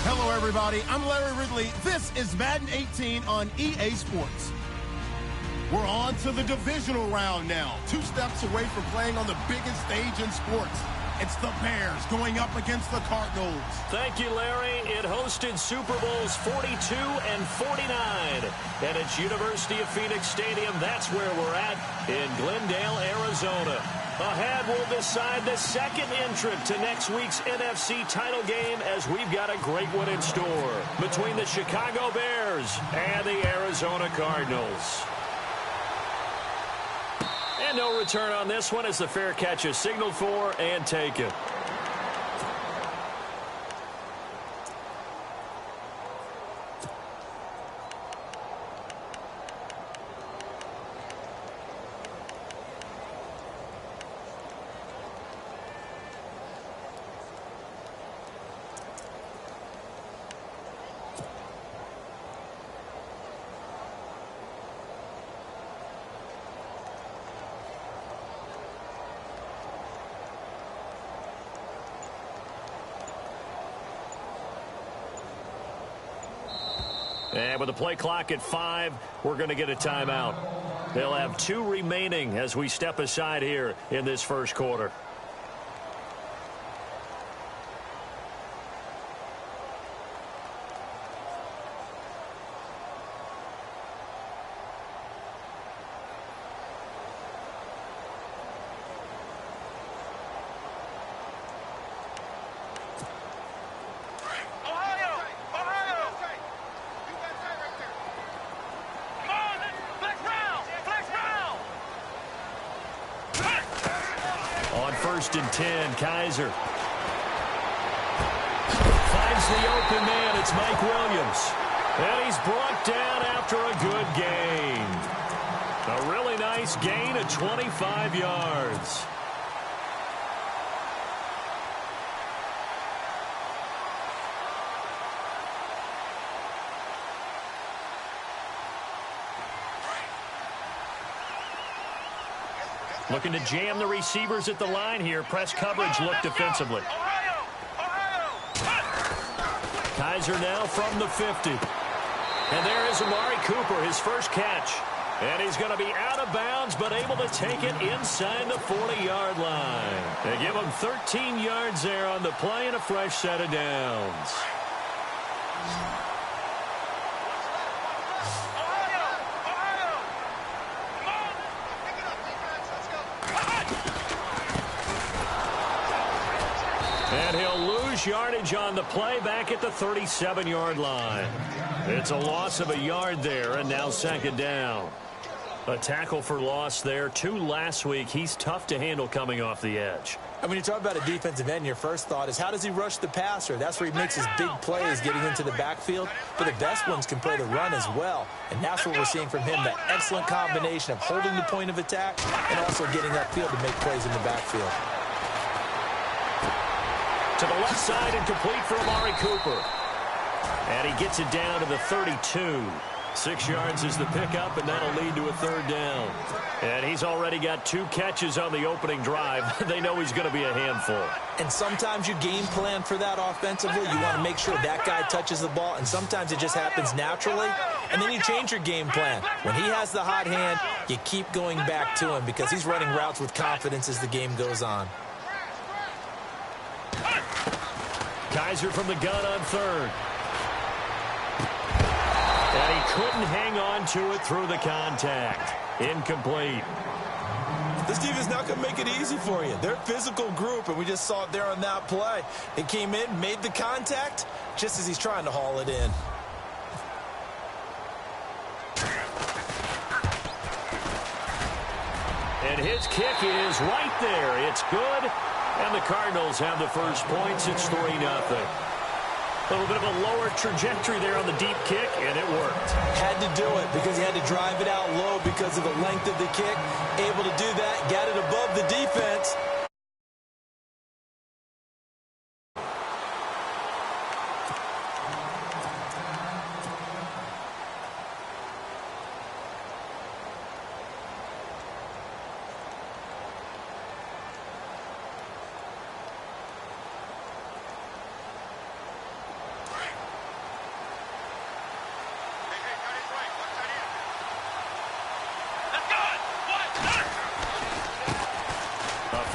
Hello, everybody. I'm Larry Ridley. This is Madden 18 on EA Sports. We're on to the divisional round now. 2 steps away from playing on the biggest stage in sports. It's the Bears going up against the Cardinals. Thank you, Larry. It hosted Super Bowls 42 and 49. And it's University of Phoenix Stadium. That's where we're at in Glendale, Arizona. Ahead, we'll decide the second entrant to next week's NFC title game as we've got a great one in store between the Chicago Bears and the Arizona Cardinals. And no return on this one as the fair catch is signaled for and taken. And with the play clock at 5, we're going to get a timeout. They'll have 2 remaining as we step aside here in this first quarter. First and 10, Kaiser. Finds the open man. It's Mike Williams. And he's brought down after a good gain. A really nice gain of 25 yards. Looking to jam the receivers at the line here. Press coverage look defensively. Kaiser now from the 50. And there is Amari Cooper, his first catch. And he's going to be out of bounds, but able to take it inside the 40-yard line. They give him 13 yards there on the play and a fresh set of downs. And he'll lose yardage on the play back at the 37-yard line. It's a loss of a yard there, and now second down. A tackle for loss there. 2 last week. He's tough to handle coming off the edge. And when you talk about a defensive end, your first thought is how does he rush the passer? That's where he makes his big plays getting into the backfield. But the best ones can play the run as well. And that's what we're seeing from him, that excellent combination of holding the point of attack and also getting upfield to make plays in the backfield. To the left side and complete for Amari Cooper. And he gets it down to the 32. 6 yards is the pickup, and that'll lead to a third down. And he's already got 2 catches on the opening drive. They know he's going to be a handful. And sometimes you game plan for that offensively. You want to make sure that guy touches the ball, and sometimes it just happens naturally. And then you change your game plan. When he has the hot hand, you keep going back to him because he's running routes with confidence as the game goes on. Kaiser from the gun on third. And he couldn't hang on to it through the contact. Incomplete. This defense is not going to make it easy for you. They're a physical group, and we just saw it there on that play. It came in, made the contact, just as he's trying to haul it in. And his kick is right there. It's good. And the Cardinals have the first points. It's 3-0. A little bit of a lower trajectory there on the deep kick, and it worked. Had to do it because he had to drive it out low because of the length of the kick. Able to do that, got it above the defense.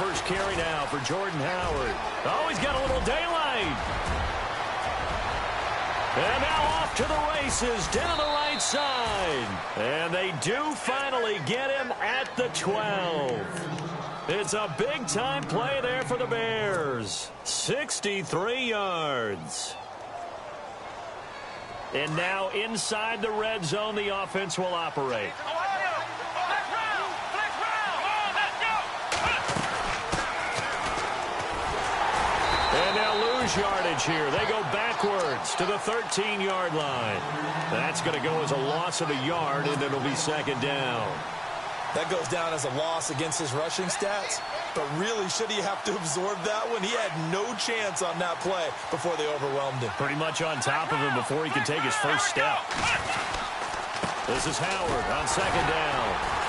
first carry now for Jordan Howard. Oh, he's got a little daylight. And now off to the races down the right side. And they do finally get him at the 12. It's a big-time play there for the Bears. 63 yards. And now inside the red zone, the offense will operate. And they'll lose yardage here. They go backwards to the 13-yard line. That's going to go as a loss of a yard, and it'll be second down. That goes down as a loss against his rushing stats. But really, should he have to absorb that one? He had no chance on that play before they overwhelmed him. Pretty much on top of him before he could take his first step. This is Howard on second down.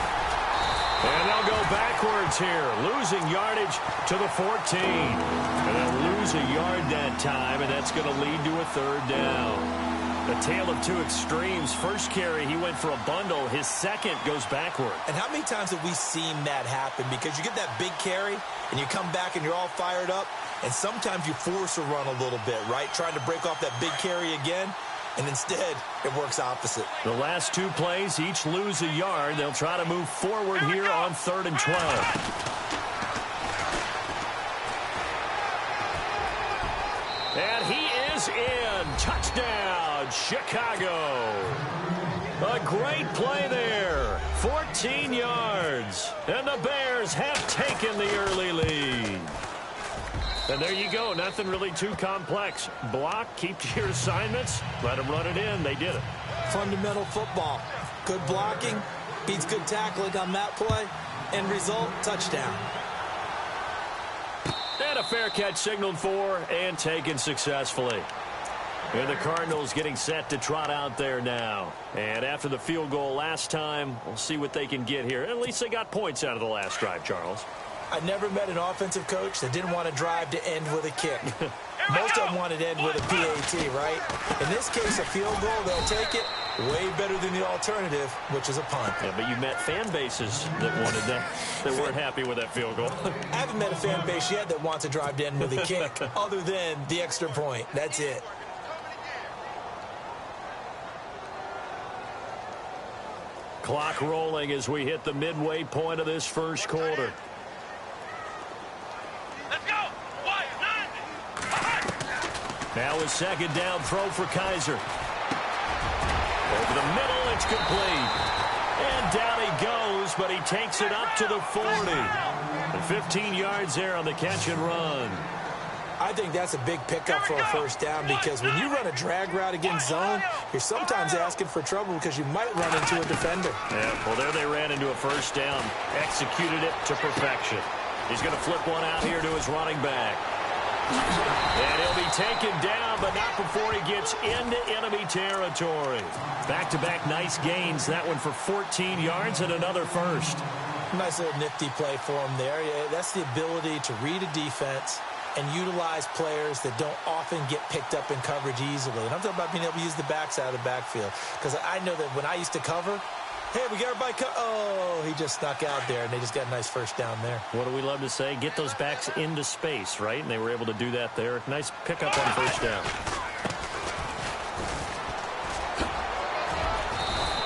And they'll go backwards here, losing yardage to the 14. And they'll lose a yard that time, and that's going to lead to a third down. A tale of two extremes. First carry, he went for a bundle. His second goes backward. And how many times have we seen that happen? Because you get that big carry, and you come back and you're all fired up, and sometimes you force a run a little bit, right? Trying to break off that big carry again, and instead it works opposite. The last two plays each lose a yard. They'll try to move forward here on 3rd and 12. And he is in. Touchdown, Chicago. A great play there. 14 yards. And the Bears have taken the early lead. And there you go. Nothing really too complex. Block, keep to your assignments, let them run it in. They did it. Fundamental football. Good blocking, beats good tackling on that play. End result, touchdown. And a fair catch signaled for and taken successfully. And the Cardinals getting set to trot out there now. And after the field goal last time, we'll see what they can get here. At least they got points out of the last drive, Charles. I never met an offensive coach that didn't want to drive to end with a kick. Most of them wanted to end with a PAT, right? In this case, a field goal, they'll take it. Way better than the alternative, which is a punt. Yeah, but you met fan bases that wanted that, that weren't happy with that field goal. I haven't met a fan base yet that wants to drive to end with a kick, other than the extra point. That's it. Clock rolling as we hit the midway point of this first quarter. Let's go. Now a second down throw for Kaiser. Over the middle, it's complete. And down he goes, but he takes it up to the 40. And 15 yards there on the catch and run. I think that's a big pickup for a first down, because when you run a drag route against zone, you're sometimes asking for trouble because you might run into a defender. Yeah, well, there they ran into a first down. Executed it to perfection. He's going to flip one out here to his running back. And he'll be taken down, but not before he gets into enemy territory. Back-to-back nice gains. That one for 14 yards and another first. Nice little nifty play for him there. Yeah, that's the ability to read a defense and utilize players that don't often get picked up in coverage easily. And I'm talking about being able to use the backside of the backfield. Because I know that when I used to cover, hey, we got everybody oh, he just snuck out there, and they just got a nice first down there. What do we love to say? Get those backs into space, right? And they were able to do that there. Nice pickup on first down.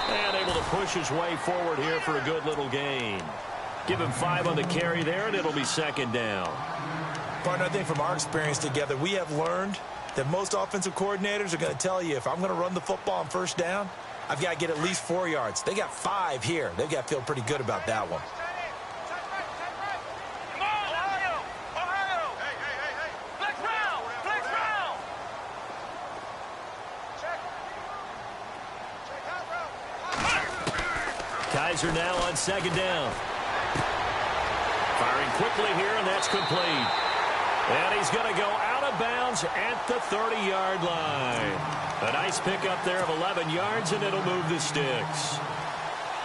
And able to push his way forward here for a good little gain. Give him 5 on the carry there, and it'll be second down. Partner, I think from our experience together, we have learned that most offensive coordinators are going to tell you, if I'm going to run the football on first down, I've got to get at least 4 yards. They got 5 here. They've got to feel pretty good about that one. Kaiser now on second down. Firing quickly here, and that's complete. And he's going to go out of bounds at the 30-yard line. A nice pickup there of 11 yards, and it'll move the sticks.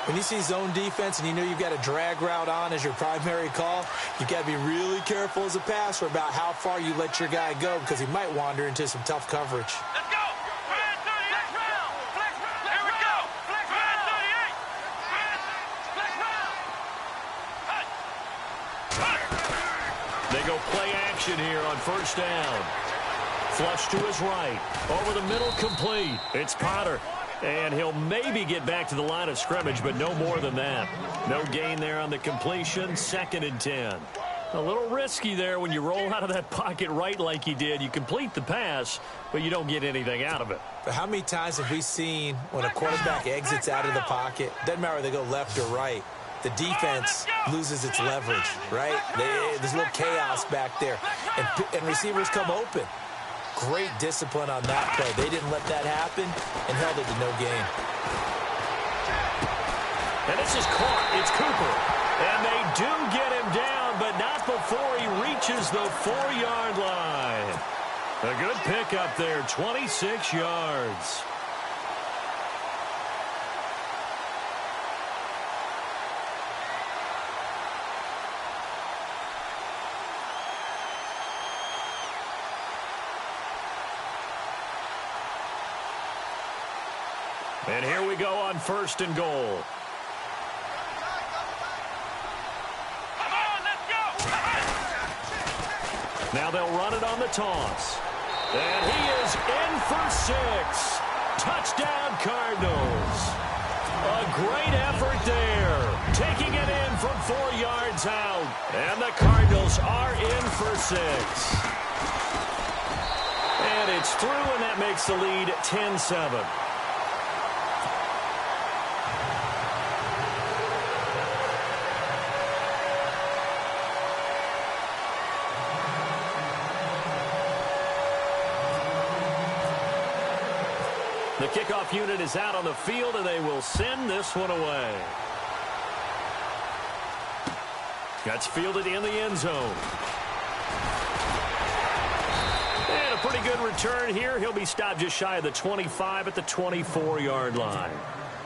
When you see zone defense and you know you've got a drag route on as your primary call, you've got to be really careful as a passer about how far you let your guy go, because he might wander into some tough coverage. Let's go. Flex round. Here we go. Flex round. 38. Flex round. They go play action here on first down. Flush to his right. Over the middle, complete. It's Potter. And he'll maybe get back to the line of scrimmage, but no more than that. No gain there on the completion. 2nd and 10. A little risky there when you roll out of that pocket right like he did. You complete the pass, but you don't get anything out of it. But how many times have we seen when a quarterback exits out of the pocket, doesn't matter whether they go left or right, the defense loses its leverage, right? There's a little chaos back there, and receivers come open. Great discipline on that play. They didn't let that happen and held it to no gain. And this is caught. It's Cooper. And they do get him down, but not before he reaches the 4-yard line. A good pickup there, 26 yards. And here we go on 1st and goal. Come on, let's go. Now they'll run it on the toss. And he is in for 6. Touchdown, Cardinals. A great effort there. Taking it in from 4 yards out. And the Cardinals are in for 6. And it's through, and that makes the lead 10-7. The kickoff unit is out on the field, and they will send this one away. That's fielded in the end zone. And a pretty good return here. He'll be stopped just shy of the 25 at the 24-yard line.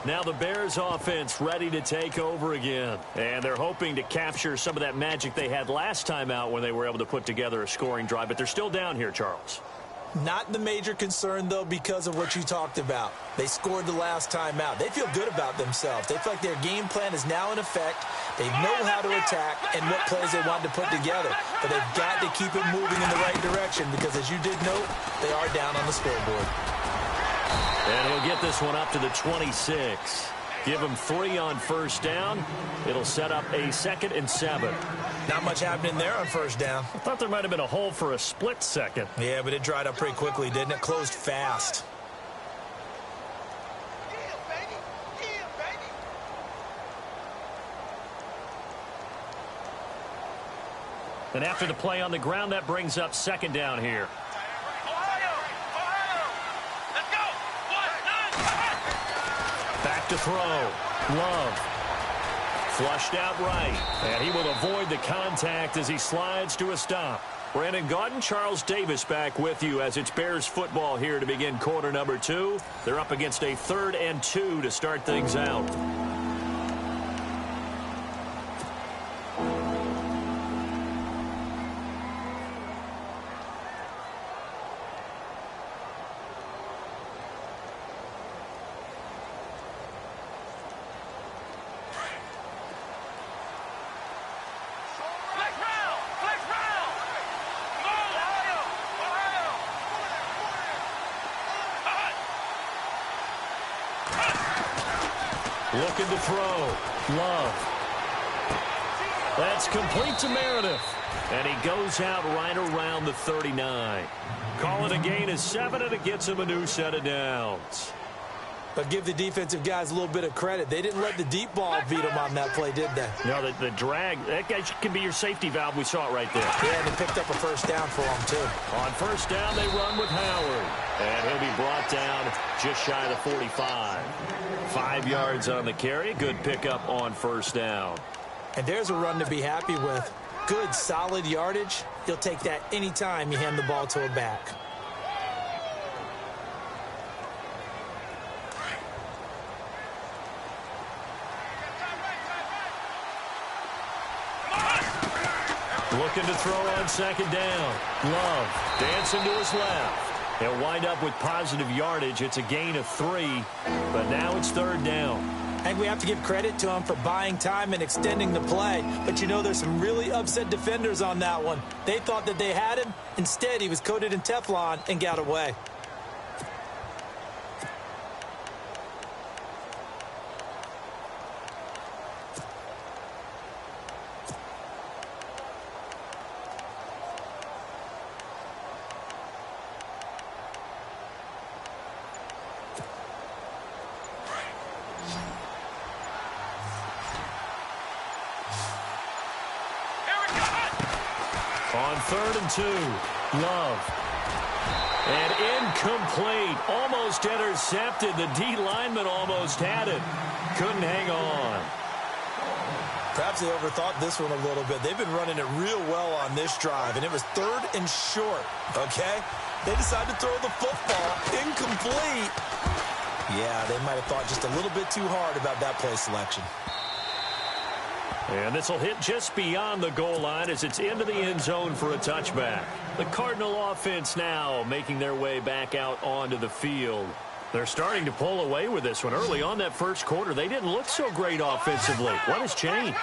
Now the Bears offense ready to take over again. And they're hoping to capture some of that magic they had last time out when they were able to put together a scoring drive. But they're still down here, Charles. Not the major concern, though, because of what you talked about. They scored the last time out. They feel good about themselves. They feel like their game plan is now in effect. They know how to attack and what plays they want to put together. But they've got to keep it moving in the right direction because, as you did note, they are down on the scoreboard. And he'll get this one up to the 26. Give him 3 on first down. It'll set up a 2nd and 7. Not much happening there on first down. I thought there might have been a hole for a split second. Yeah, but it dried up pretty quickly, didn't it? Closed fast. And after the play on the ground, that brings up 2nd down here. Back to throw. Love. Flushed out right. And he will avoid the contact as he slides to a stop. Brandon Gaudin, Charles Davis back with you as it's Bears football here to begin quarter number 2. They're up against a 3rd and 2 to start things out. Looking to throw. Love. That's complete to Meredith. And he goes out right around the 39. Call it a gain of 7, and it gets him a new set of downs. But give the defensive guys a little bit of credit. They didn't let the deep ball beat them on that play, did they? No, the drag, that guy can be your safety valve. We saw it right there. Yeah, and they picked up a first down for him, too. On first down, they run with Howard. And he'll be brought down just shy of the 45. 5 yards on the carry. Good pickup on first down. And there's a run to be happy with. Good, solid yardage. You'll take that anytime you hand the ball to a back. Looking to throw on 2nd down. Love dancing to his left. He'll wind up with positive yardage. It's a gain of 3, but now it's 3rd down. I think we have to give credit to him for buying time and extending the play. But, you know, there's some really upset defenders on that one. They thought that they had him. Instead, he was coated in Teflon and got away. On 3rd and 2, Love. And incomplete. Almost intercepted. The D lineman almost had it. Couldn't hang on. Perhaps they overthought this one a little bit. They've been running it real well on this drive, and it was 3rd and short, okay? They decided to throw the football. Incomplete. Yeah, they might have thought just a little bit too hard about that play selection. And this will hit just beyond the goal line as it's into the end zone for a touchback. The Cardinal offense now making their way back out onto the field. They're starting to pull away with this one. Early on that first quarter, they didn't look so great offensively. What has changed?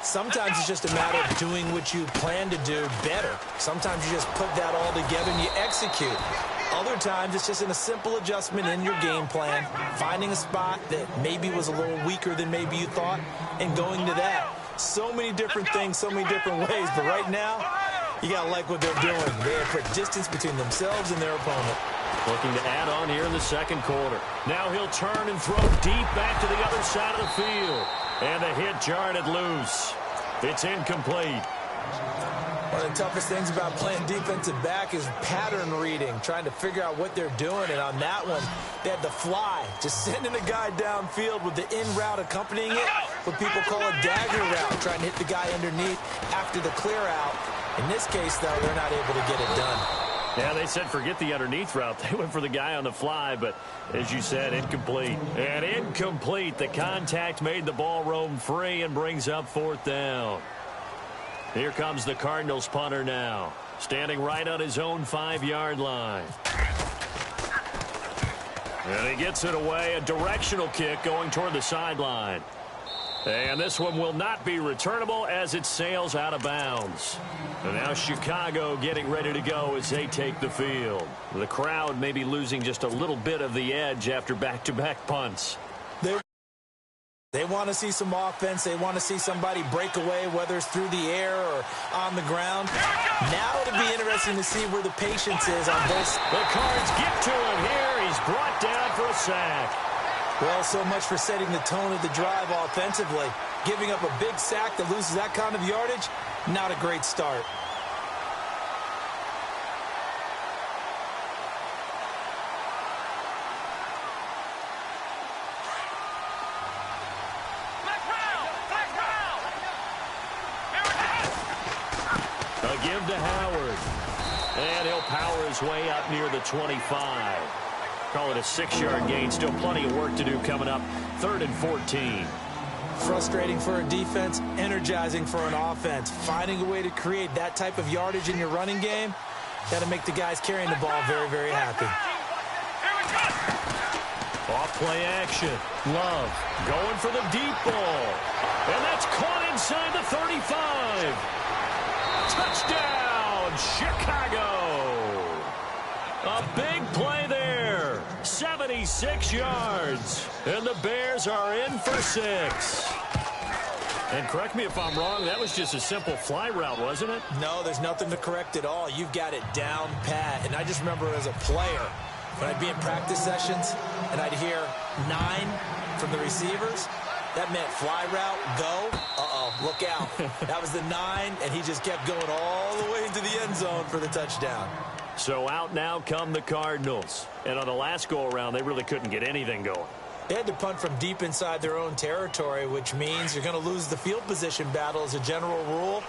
Sometimes it's just a matter of doing what you plan to do better. Sometimes you just put that all together and you execute. Other times it's just in a simple adjustment in your game plan, finding a spot that maybe was a little weaker than maybe you thought, and going to that. So many different things, so many different ways, but right now, you got to like what they're doing. They have put distance between themselves and their opponent. Looking to add on here in the second quarter. Now he'll turn and throw deep back to the other side of the field. And the hit jarred it loose. It's incomplete. One of the toughest things about playing defensive back is pattern reading, trying to figure out what they're doing. And on that one, they had the fly, just sending a guy downfield with the in route accompanying it, what people call a dagger route, trying to hit the guy underneath after the clear out. In this case, though, they're not able to get it done. Yeah, they said forget the underneath route. They went for the guy on the fly, but as you said, incomplete. And incomplete. The contact made the ball roam free and brings up 4th down. Here comes the Cardinals punter now, standing right on his own 5-yard line. And he gets it away, a directional kick going toward the sideline. And this one will not be returnable as it sails out of bounds. And now Chicago getting ready to go as they take the field. The crowd may be losing just a little bit of the edge after back-to-back punts. They want to see some offense. They want to see somebody break away, whether it's through the air or on the ground. Now it'll be interesting to see where the patience is on this. The Cards get to him here. He's brought down for a sack. Well, so much for setting the tone of the drive offensively. Giving up a big sack that loses that kind of yardage, not a great start. A give to Howard. And he'll power his way up near the 25. Call it a 6-yard gain. Still plenty of work to do coming up. 3rd and 14. Frustrating for a defense, energizing for an offense. Finding a way to create that type of yardage in your running game, got to make the guys carrying the ball very, very happy. Off play action. Love going for the deep ball. And that's caught inside the 35. Touchdown, Chicago. A big play there. 76 yards. And the Bears are in for 6. And correct me if I'm wrong, that was just a simple fly route, wasn't it? No, there's nothing to correct at all. You've got it down pat. And I just remember as a player, when I'd be in practice sessions and I'd hear 9 from the receivers, that meant fly route, go. Uh-oh, look out. That was the 9, and he just kept going all the way into the end zone for the touchdown. So out now come the Cardinals. And on the last go-around, they really couldn't get anything going. They had to punt from deep inside their own territory, which means you're going to lose the field position battle as a general rule.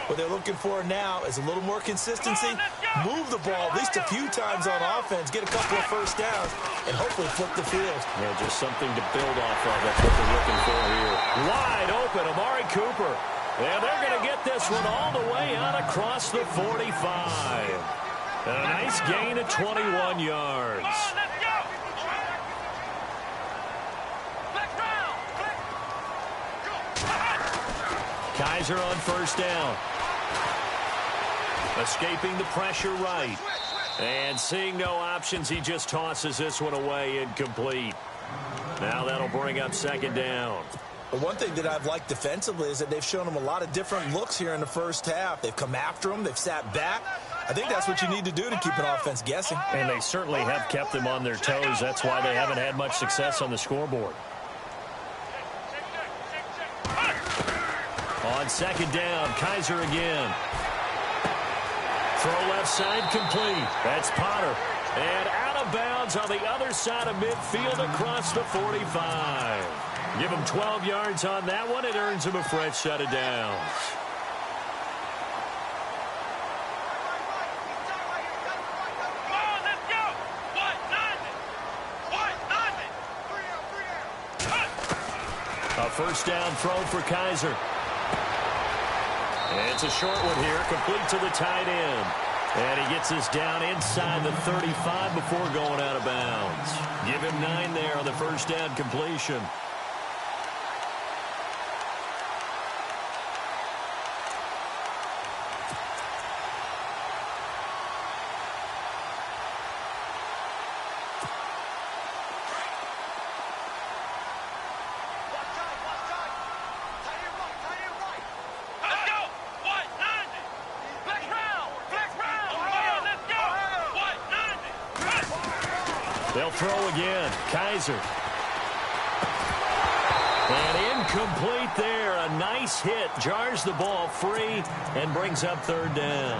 What they're looking for now is a little more consistency, move the ball at least a few times on offense, get a couple of first downs, and hopefully flip the field. Yeah, just something to build off of. That's what they're looking for here. Wide open, Amari Cooper. And they're going to get this one all the way out across the 45. A nice gain of 21 yards. Kaiser on first down. Escaping the pressure right. And seeing no options, he just tosses this one away, incomplete. Now that'll bring up second down. But one thing that I've liked defensively is that they've shown him a lot of different looks here in the first half. They've come after him. They've sat back. I think that's what you need to do to keep an offense guessing. And they certainly have kept them on their toes. That's why they haven't had much success on the scoreboard. On second down, Kaiser again. Throw left side complete. That's Potter. And out of bounds on the other side of midfield across the 45. Give him 12 yards on that one. It earns him a fresh set of downs. A first down throw for Kaiser. And it's a short one here, complete to the tight end. And he gets this down inside the 35 before going out of bounds. Give him 9 there on the first down completion. They'll throw again. Kaiser. And incomplete there. A nice hit. Jars the ball free and brings up third down.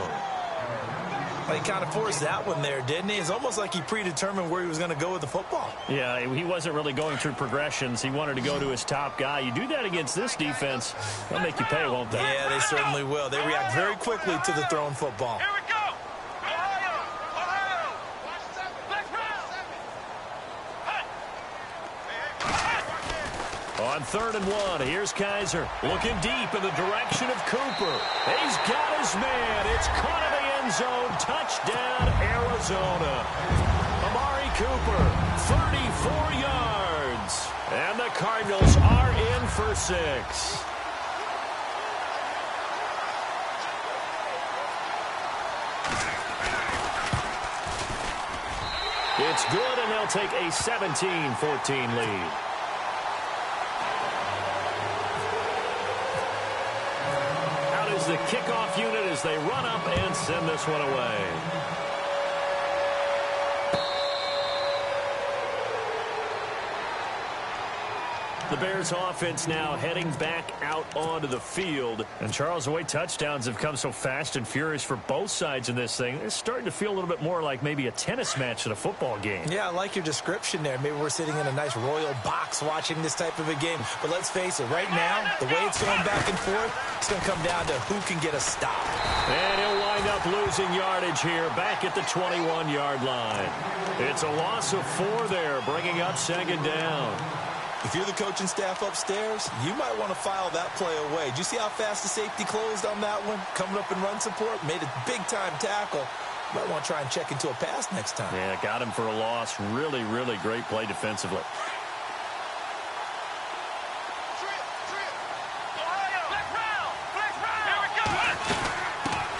Well, he kind of forced that one there, didn't he? It's almost like he predetermined where he was going to go with the football. Yeah, he wasn't really going through progressions. He wanted to go to his top guy. You do that against this defense, they'll make you pay, won't they? Yeah, they certainly will. They react very quickly to the thrown football. Here we go. On 3rd and 1, here's Kaiser. Looking deep in the direction of Cooper. He's got his man. It's caught in the end zone. Touchdown, Arizona. Amari Cooper, 34 yards. And the Cardinals are in for 6. It's good, and they'll take a 17-14 lead. The kickoff unit as they run up and send this one away. The Bears offense now heading back out onto the field. And Charles, the way touchdowns have come so fast and furious for both sides in this thing, it's starting to feel a little bit more like maybe a tennis match than a football game. Yeah, I like your description there. Maybe we're sitting in a nice royal box watching this type of a game. But let's face it, right now, the way it's going back and forth, it's going to come down to who can get a stop. And he'll wind up losing yardage here back at the 21-yard line. It's a loss of 4 there, bringing up second down. If you're the coaching staff upstairs, you might want to file that play away. Did you see how fast the safety closed on that one? Coming up in run support, made a big-time tackle. Might want to try and check into a pass next time. Yeah, got him for a loss. Really, really great play defensively.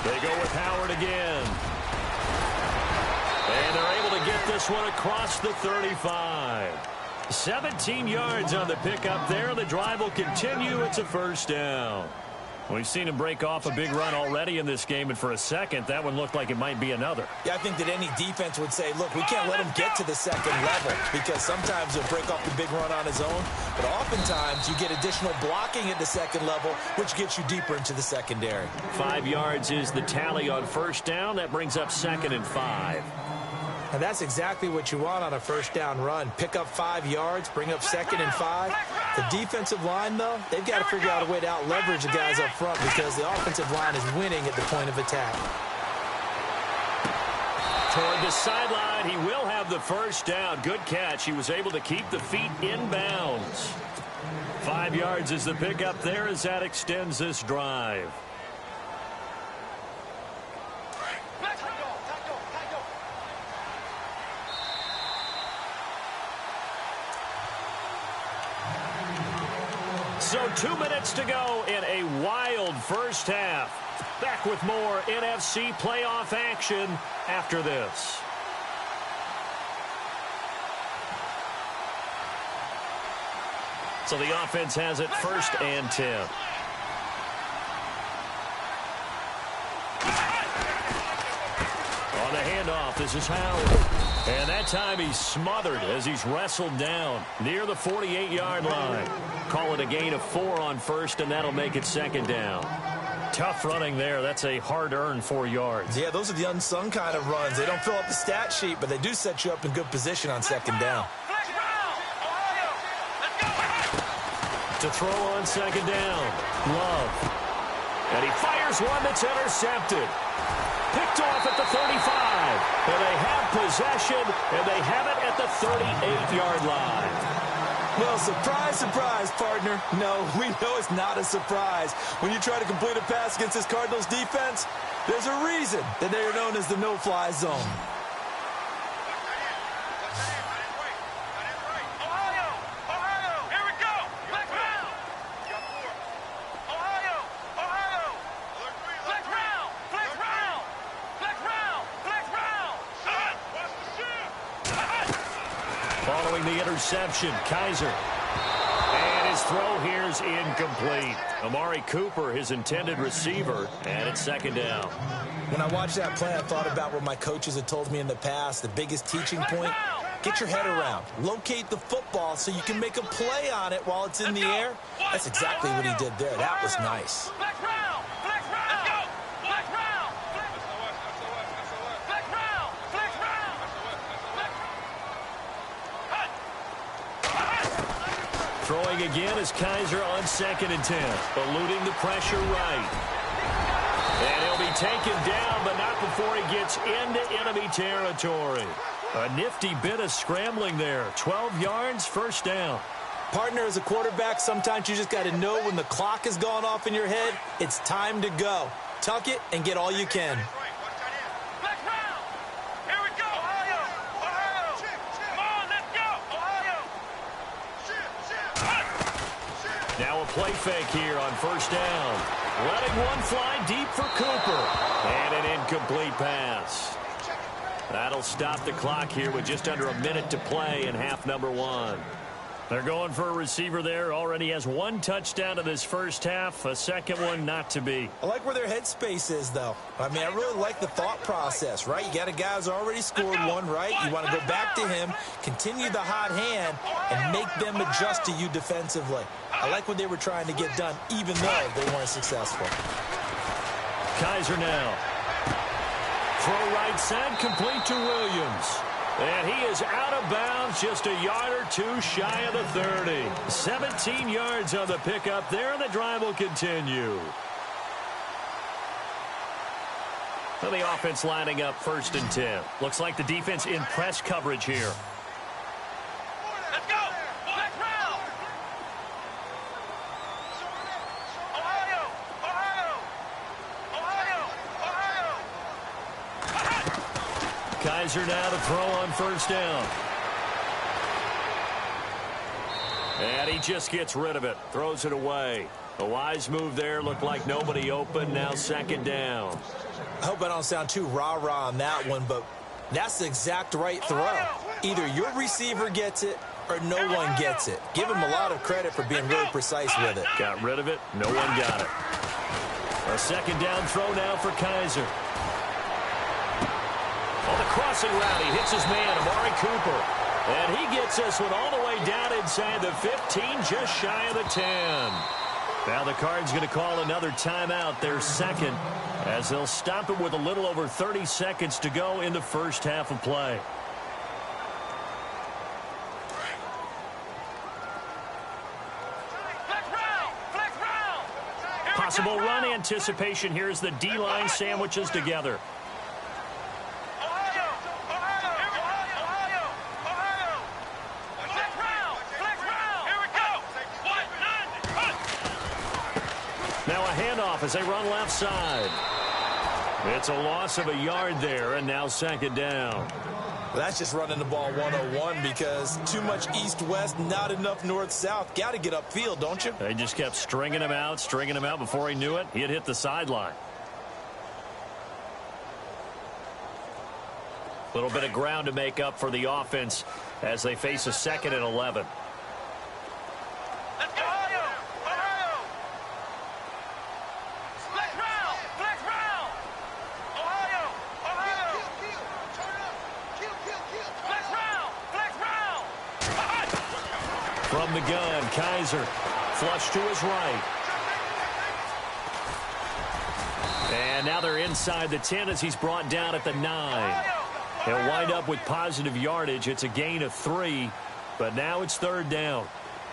They go with Howard again. And they're able to get this one across the 35. 17 yards on the pickup there. The drive will continue. It's a first down. We've seen him break off a big run already in this game, and for a second, that one looked like it might be another. Yeah, I think that any defense would say, look, we can't let him get to the second level, because sometimes he'll break off the big run on his own, but oftentimes you get additional blocking at the second level, which gets you deeper into the secondary. 5 yards is the tally on first down. That brings up 2nd and 5. And that's exactly what you want on a first down run. Pick up 5 yards, bring up 2nd and 5. The defensive line, though, they've got to figure out a way to out-leverage the guys up front because the offensive line is winning at the point of attack. Toward the sideline, he will have the first down. Good catch. He was able to keep the feet in bounds. 5 yards is the pickup there as that extends this drive. So 2 minutes to go in a wild first half. Back with more NFC playoff action after this. So the offense has it 1st and 10. On the handoff, this is Howard. And that time he's smothered as he's wrestled down near the 48-yard line. Call it a gain of 4 on 1st, and that'll make it 2nd down. Tough running there. That's a hard-earned 4 yards. Yeah, those are the unsung kind of runs. They don't fill up the stat sheet, but they do set you up in good position on 2nd down. To throw on 2nd down, Love. And he fires one that's intercepted. Picked off at the 35. And they have possession, and they have it at the 38-yard line. Well, surprise, surprise, partner. No, we know it's not a surprise. When you try to complete a pass against this Cardinals defense, there's a reason that they are known as the no-fly zone. Following the interception, Kaiser. And his throw here is incomplete. Amari Cooper, his intended receiver, and it's 2nd down. When I watched that play, I thought about what my coaches had told me in the past. The biggest teaching point, get your head around. Locate the football so you can make a play on it while it's in the air. That's exactly what he did there. That was nice. Throwing again is Kaiser on 2nd and 10. Eluding the pressure right. And he'll be taken down, but not before he gets into enemy territory. A nifty bit of scrambling there. 12 yards, 1st down. Partner, as a quarterback, sometimes you just got to know when the clock has gone off in your head, it's time to go. Tuck it and get all you can. Now a play fake here on 1st down. Letting one fly deep for Cooper. And an incomplete pass. That'll stop the clock here with just under a minute to play in half number 1. They're going for a receiver there. Already has 1 touchdown in this first half. A second one not to be. I like where their headspace is, though. I mean, I really like the thought process, right? You got a guy who's already scored 1, right? You want to go back to him, continue the hot hand, and make them adjust to you defensively. I like what they were trying to get done, even though they weren't successful. Kaiser now. Throw right side, complete to Williams. And he is out of bounds, just a yard or 2 shy of the 30. 17 yards on the pickup there, and the drive will continue. And the offense lining up 1st and 10. Looks like the defense in press coverage here. Let's go! Let's round! Ohio! Ohio! Ohio! Ohio! Kaiser now to throw on 1st down. And he just gets rid of it. Throws it away. A wise move there. Looked like nobody open. Now 2nd down. I hope I don't sound too rah-rah on that one, but that's the exact right throw. Either your receiver gets it or no one gets it. Give him a lot of credit for being really precise with it. Got rid of it. No one got it. A 2nd down throw now for Kaiser. On the crossing route, he hits his man, Amari Cooper. And he gets this one all the way down inside the 15, just shy of the 10. Now the Cards going to call another timeout, their 2nd, as they'll stop it with a little over 30 seconds to go in the first half of play. Possible run anticipation here as the D-line sandwiches together. Now a handoff as they run left side. It's a loss of a yard there, and now 2nd down. That's just running the ball 101 because too much east-west, not enough north-south. Got to get upfield, don't you? They just kept stringing him out before he knew it. He had hit the sideline. A little bit of ground to make up for the offense as they face a 2nd and 11. Let's go! Ohio! Ohio! Flex round! Flex round! Ohio! Ohio! Turn up! Kill! Flex round! Flex round! From the gun, Kaiser. Flush to his right. And now they're inside the 10 as he's brought down at the 9. He'll wind up with positive yardage. It's a gain of 3, but now it's 3rd down.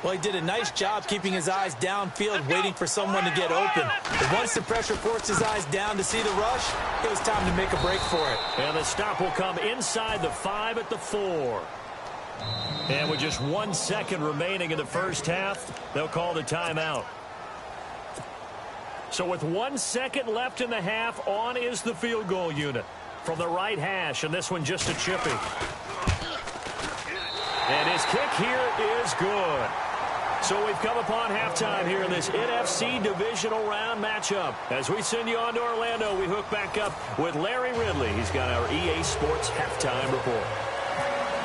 Well, he did a nice job keeping his eyes downfield, waiting for someone to get open. But once the pressure forced his eyes down to see the rush, it was time to make a break for it. And the stop will come inside the 5 at the 4. And with just 1 second remaining in the first half, they'll call the timeout. So with 1 second left in the half, on is the field goal unit. From the right hash, and this one just a chippy. And his kick here is good. So we've come upon halftime here in this NFC divisional round matchup. As we send you on to Orlando, we hook back up with Larry Ridley. He's got our EA Sports halftime report.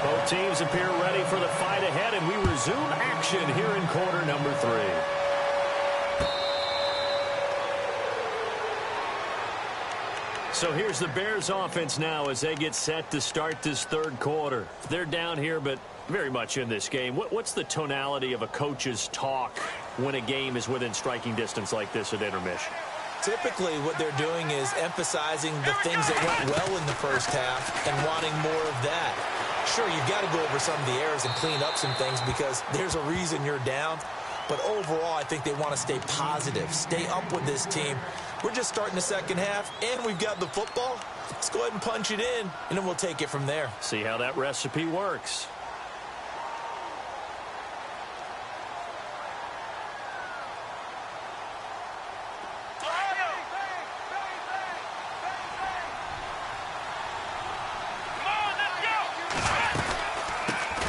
Both teams appear ready for the fight ahead, and we resume action here in quarter number 3. So here's the Bears offense now as they get set to start this 3rd quarter. They're down here, but very much in this game. What's the tonality of a coach's talk when a game is within striking distance like this at intermission? Typically, what they're doing is emphasizing the things that went well in the first half and wanting more of that. Sure, you've got to go over some of the errors and clean up some things because there's a reason you're down. But overall, I think they want to stay positive, stay up with this team. We're just starting the second half, and we've got the football. Let's go ahead and punch it in, and then we'll take it from there. See how that recipe works.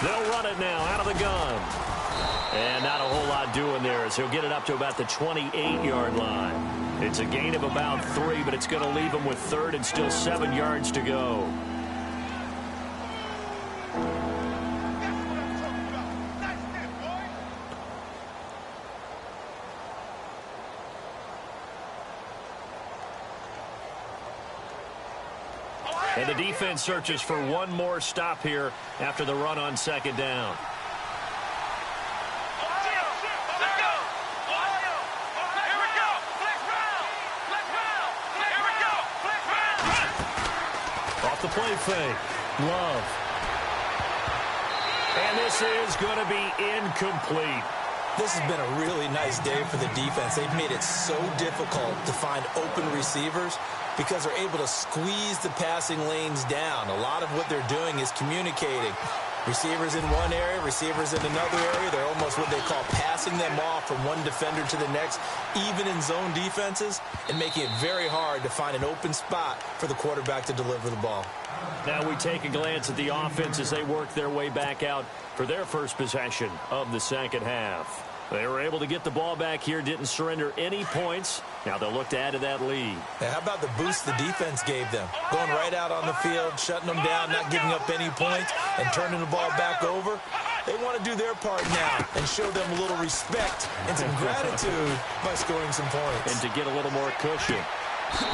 They'll run it now out of the gun. And not a whole lot doing there as he'll get it up to about the 28-yard line. It's a gain of about 3, but it's going to leave him with 3rd and still 7 yards to go. And the defense searches for one more stop here after the run on 2nd down. Off the play fake. Love. And this is going to be incomplete. This has been a really nice day for the defense. They've made it so difficult to find open receivers because they're able to squeeze the passing lanes down. A lot of what they're doing is communicating. Receivers in one area, receivers in another area. They're almost what they call passing them off from one defender to the next, even in zone defenses, and making it very hard to find an open spot for the quarterback to deliver the ball. Now we take a glance at the offense as they work their way back out for their first possession of the second half. They were able to get the ball back here, didn't surrender any points. Now they'll look to add to that lead. Now, how about the boost the defense gave them? Going right out on the field, shutting them down, not giving up any points, and turning the ball back over. They want to do their part now and show them a little respect and some gratitude by scoring some points. And to get a little more cushion.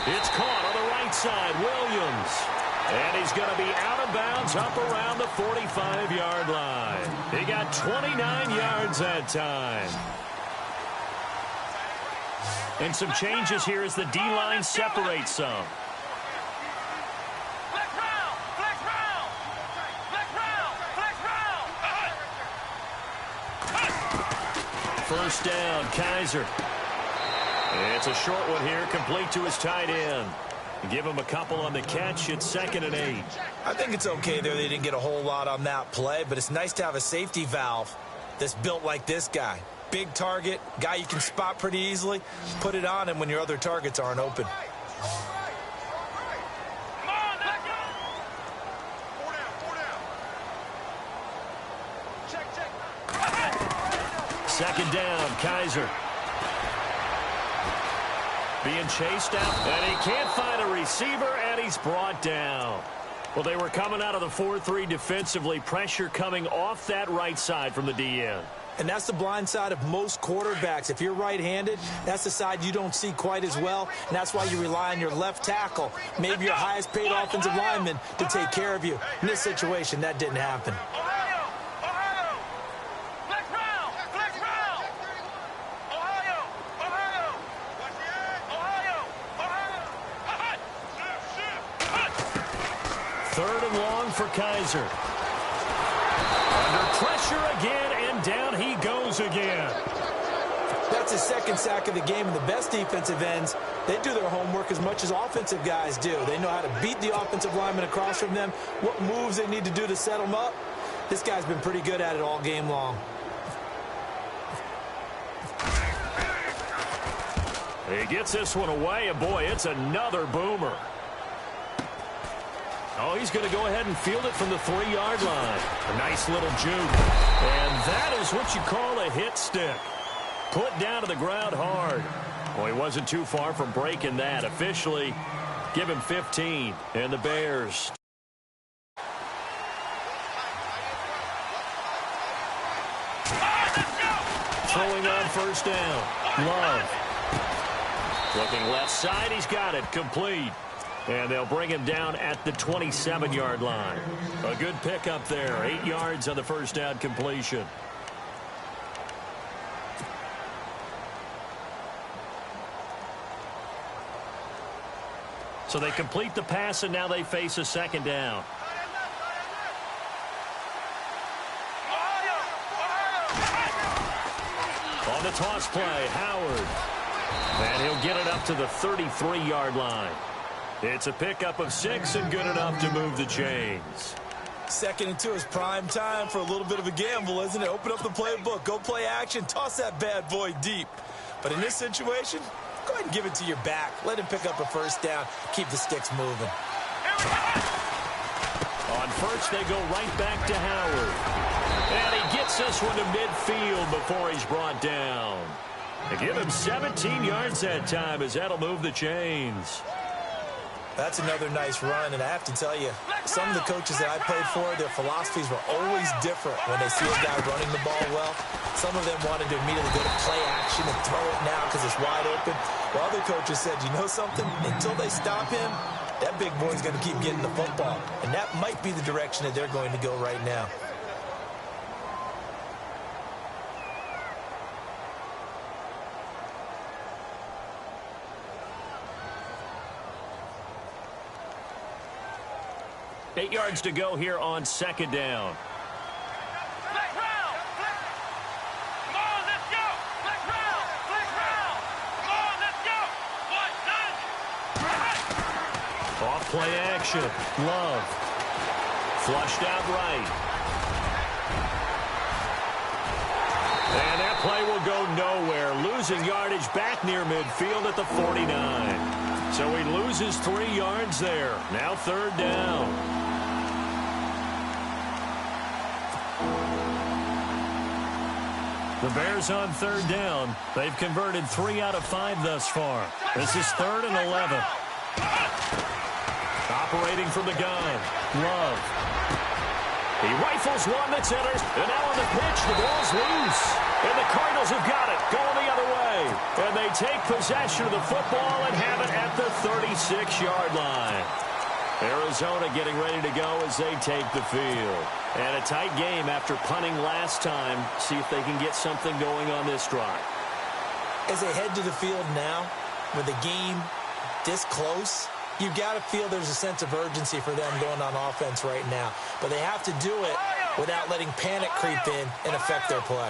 It's caught on the right side, Williams. And he's going to be out of bounds up around the 45-yard line. He got 29 yards that time. And some changes here as the D-line separates some. Flex round! Flex round! Flex round! Flex round! First down, Kaiser. It's a short one here, complete to his tight end. Give him a couple on the catch. It's 2nd and 8. I think it's okay there. They didn't get a whole lot on that play, but it's nice to have a safety valve that's built like this guy. Big target, guy you can spot pretty easily. Put it on him when your other targets aren't open. Second down, Kaiser. Being chased out, and he can't find a receiver, and he's brought down. Well, they were coming out of the 4-3 defensively. Pressure coming off that right side from the DN. And that's the blind side of most quarterbacks. If you're right-handed, that's the side you don't see quite as well, and that's why you rely on your left tackle, maybe your highest-paid offensive lineman, to take care of you. In this situation, that didn't happen. Third and long for Kaiser. Under pressure again, and down he goes again. That's his second sack of the game, and the best defensive ends, they do their homework as much as offensive guys do. They know how to beat the offensive lineman across from them, what moves they need to do to set them up. This guy's been pretty good at it all game long. He gets this one away, and boy, it's another boomer. Oh, he's going to go ahead and field it from the 3-yard line. A nice little juke. And that is what you call a hit stick. Put down to the ground hard. Well, he wasn't too far from breaking that. Officially, give him 15. And the Bears. Throwing on first down. Love. Looking left side. He's got it. Complete. And they'll bring him down at the 27-yard line. A good pickup there. 8 yards on the first down completion. So they complete the pass, and now they face a second down. On the toss play, Howard. And he'll get it up to the 33-yard line. It's a pickup of 6 and good enough to move the chains. Second and 2 is prime time for a little bit of a gamble, isn't it? Open up the playbook, go play action, toss that bad boy deep. But in this situation, go ahead and give it to your back. Let him pick up a first down, keep the sticks moving. On first, they go right back to Howard. And he gets this one to midfield before he's brought down. They give him 17 yards that time as that'll move the chains. That's another nice run, and I have to tell you, some of the coaches that I played for, their philosophies were always different when they see a guy running the ball well. Some of them wanted to immediately go to play action and throw it now because it's wide open. While other coaches said, you know something? Until they stop him, that big boy's going to keep getting the football. And that might be the direction that they're going to go right now. Eight yards to go here on second down. Off play action. Love. Flushed out right. And that play will go nowhere. Losing yardage back near midfield at the 49. So he loses 3 yards there. Now third down. The Bears on third down. They've converted 3 out of 5 thus far. This is 3rd and 11. Operating from the gun. Love. He rifles one that's enters. And now on the pitch, the ball's loose. And the Cardinals have got it. Going the other way. And they take possession of the football and have it at the 36-yard line. Arizona getting ready to go as they take the field. And a tight game after punting last time. See if they can get something going on this drive. As they head to the field now, with the game this close, you've got to feel there's a sense of urgency for them going on offense right now. But they have to do it without letting panic creep in and affect their play.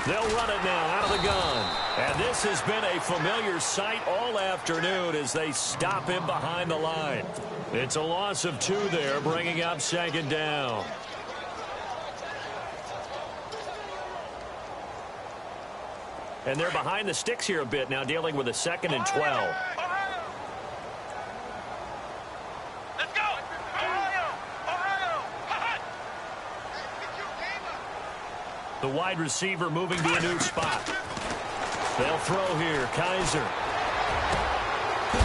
They'll run it now out of the gun. And this has been a familiar sight all afternoon as they stop him behind the line. It's a loss of 2 there, bringing up second down. And they're behind the sticks here a bit now, dealing with a 2nd and 12. The wide receiver moving to a new spot. They'll throw here. Kaiser.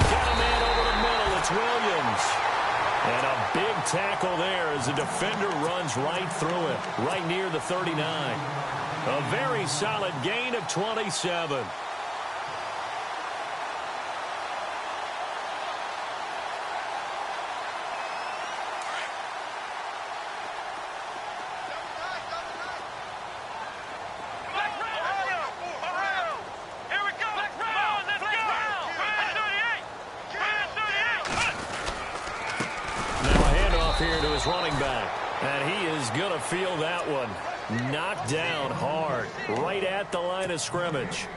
Got a man over the middle. It's Williams. And a big tackle there as the defender runs right through it, right near the 39. A very solid gain of 27. Here to his running back, and he is going to feel that one. Knocked down hard, right at the line of scrimmage.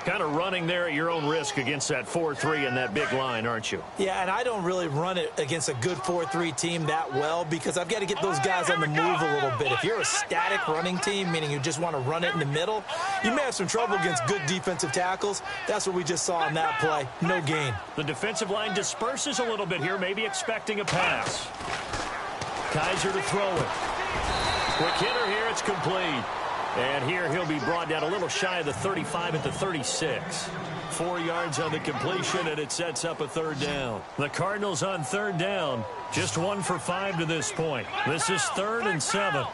Kind of running there at your own risk against that 4-3 and that big line, aren't you? Yeah, and I don't really run it against a good 4-3 team that well because I've got to get those guys on the move a little bit. If you're a static running team, meaning you just want to run it in the middle, you may have some trouble against good defensive tackles. That's what we just saw in that play. No gain. The defensive line disperses a little bit here, maybe expecting a pass. Kaiser to throw it. Quick hitter here, it's complete. And here he'll be brought down a little shy of the 35 at the 36. 4 yards on the completion, and it sets up a third down. The Cardinals on third down, just 1 for 5 to this point. This is 3rd and 7.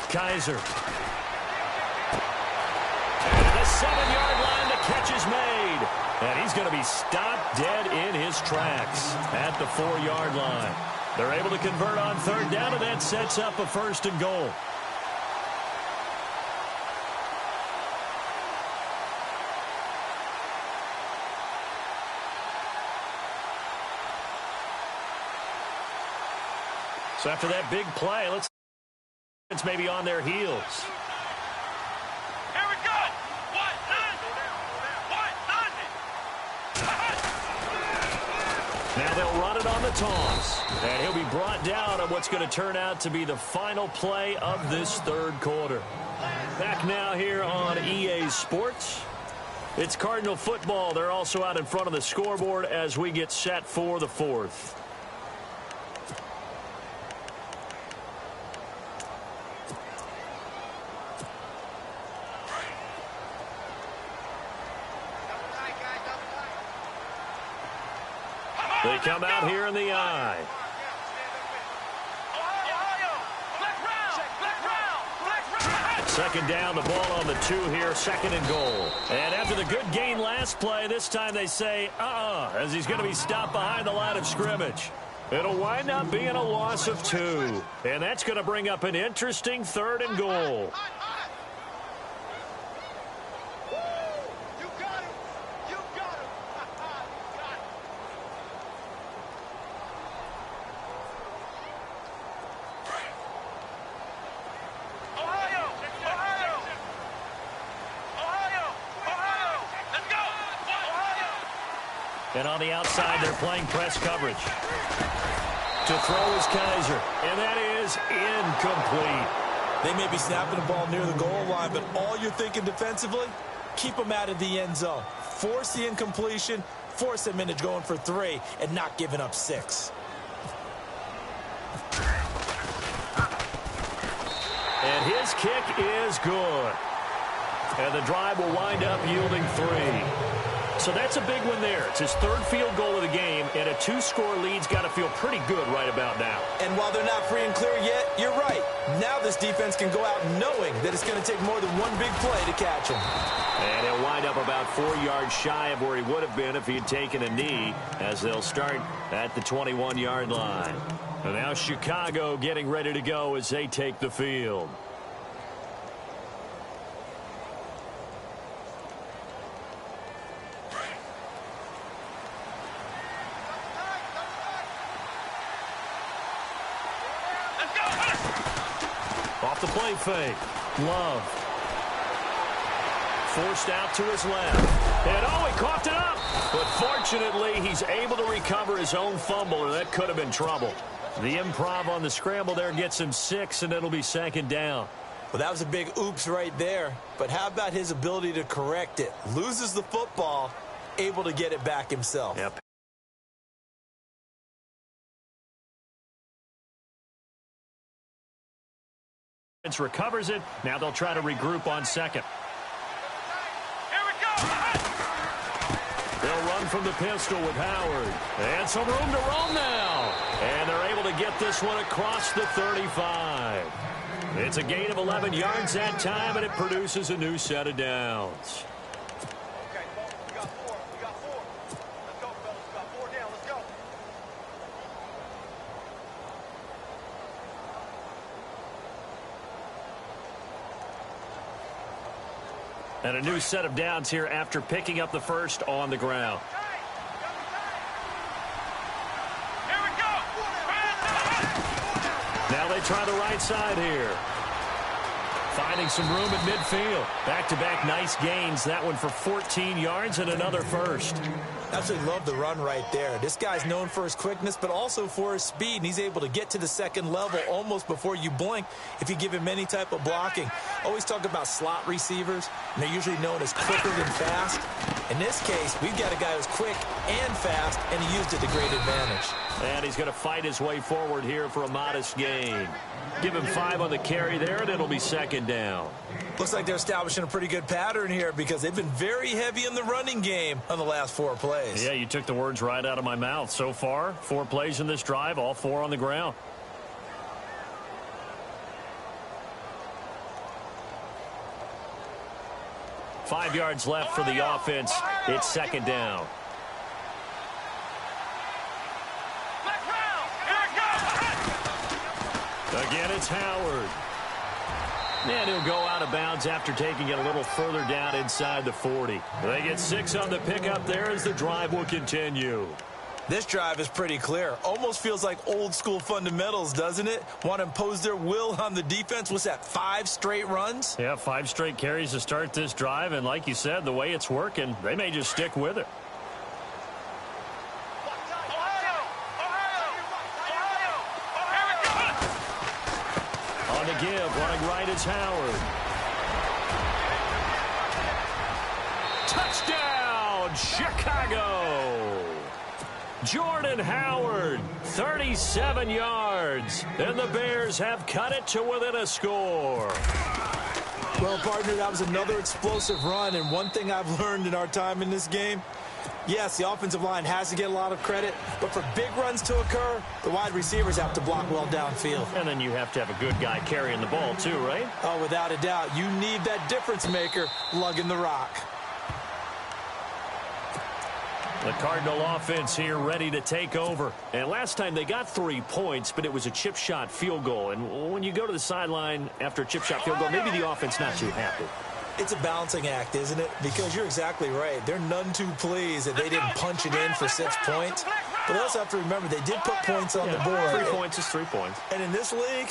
Kaiser. And the 7-yard line, the catch is made. And he's going to be stopped dead in his tracks at the 4-yard line. They're able to convert on third down, and that sets up a 1st and goal. So after that big play, let's maybe on their heels. Here we go. Now they'll run it on the toss. And he'll be brought down on what's going to turn out to be the final play of this 3rd quarter. Back now here on EA Sports. It's Cardinal football. They're also out in front of the scoreboard as we get set for the 4th. They come out here in the eye. Second down, the ball on the 2 here, 2nd and goal. And after the good gain last play, this time they say, as he's going to be stopped behind the line of scrimmage. It'll wind up being a loss of 2. And that's going to bring up an interesting 3rd and goal. And on the outside, they're playing press coverage. To throw is Kaiser, and that is incomplete. They may be snapping the ball near the goal line, but all you're thinking defensively, keep them out of the end zone. Force the incompletion, force them into going for 3, and not giving up 6. And his kick is good. And the drive will wind up yielding 3. So that's a big one there. It's his 3rd field goal of the game, and a 2-score lead's got to feel pretty good right about now. And while they're not free and clear yet, you're right. Now this defense can go out knowing that it's going to take more than one big play to catch him. And he'll wind up about 4 yards shy of where he would have been if he had taken a knee, as they'll start at the 21-yard line. And now Chicago getting ready to go as they take the field. Off the play fake. Love. Forced out to his left. And he coughed it up. But fortunately, he's able to recover his own fumble, or that could have been trouble. The improv on the scramble there gets him 6, and it'll be 2nd down. Well, that was a big oops right there. But how about his ability to correct it? Loses the football, able to get it back himself. Yep. Recovers it. Now they'll try to regroup on second. Here we go. They'll run from the pistol with Howard. And some room to roam now. And they're able to get this one across the 35. It's a gain of 11 yards that time, and it produces a new set of downs. Okay, we got four. We got four. Let's go, fellas. We got four down. Let's go. And a new set of downs here after picking up the first on the ground. Here we go. Now they try the right side here. Finding some room at midfield. Back-to-back nice gains. That one for 14 yards and another first. Absolutely love the run right there. This guy's known for his quickness, but also for his speed, and he's able to get to the second level almost before you blink if you give him any type of blocking. Always talk about slot receivers, and they're usually known as quicker than fast. In this case, we've got a guy who's quick and fast, and he used it to great advantage. And he's going to fight his way forward here for a modest gain. Give him 5 on the carry there, and it'll be second down. Looks like they're establishing a pretty good pattern here because they've been very heavy in the running game on the last 4 plays. Yeah, you took the words right out of my mouth. So far, 4 plays in this drive, all 4 on the ground. Five yards left for the offense. It's second down. Again, it's Howard. And he'll go out of bounds after taking it a little further down inside the 40. They get 6 on the pickup there as the drive will continue. This drive is pretty clear. Almost feels like old school fundamentals, doesn't it? Want to impose their will on the defense. What's that, 5 straight runs? Yeah, 5 straight carries to start this drive. And like you said, the way it's working, they may just stick with it. On the give, running right is Howard. Touchdown, Chicago! Jordan Howard, 37 yards. And the Bears have cut it to within a score. Well, partner, that was another explosive run. And one thing I've learned in our time in this game, yes, the offensive line has to get a lot of credit, but for big runs to occur, the wide receivers have to block well downfield. And then you have to have a good guy carrying the ball too, right? Oh, without a doubt. You need that difference maker lugging the rock. The Cardinal offense here ready to take over. And last time they got 3 points, but it was a chip shot field goal. And when you go to the sideline after a chip shot field goal, maybe the offense not too happy. It's a balancing act, isn't it? Because you're exactly right. They're none too pleased that they didn't punch it in for 6 points. But they also have to remember they did put points on the board. 3 points is 3 points. And in this league,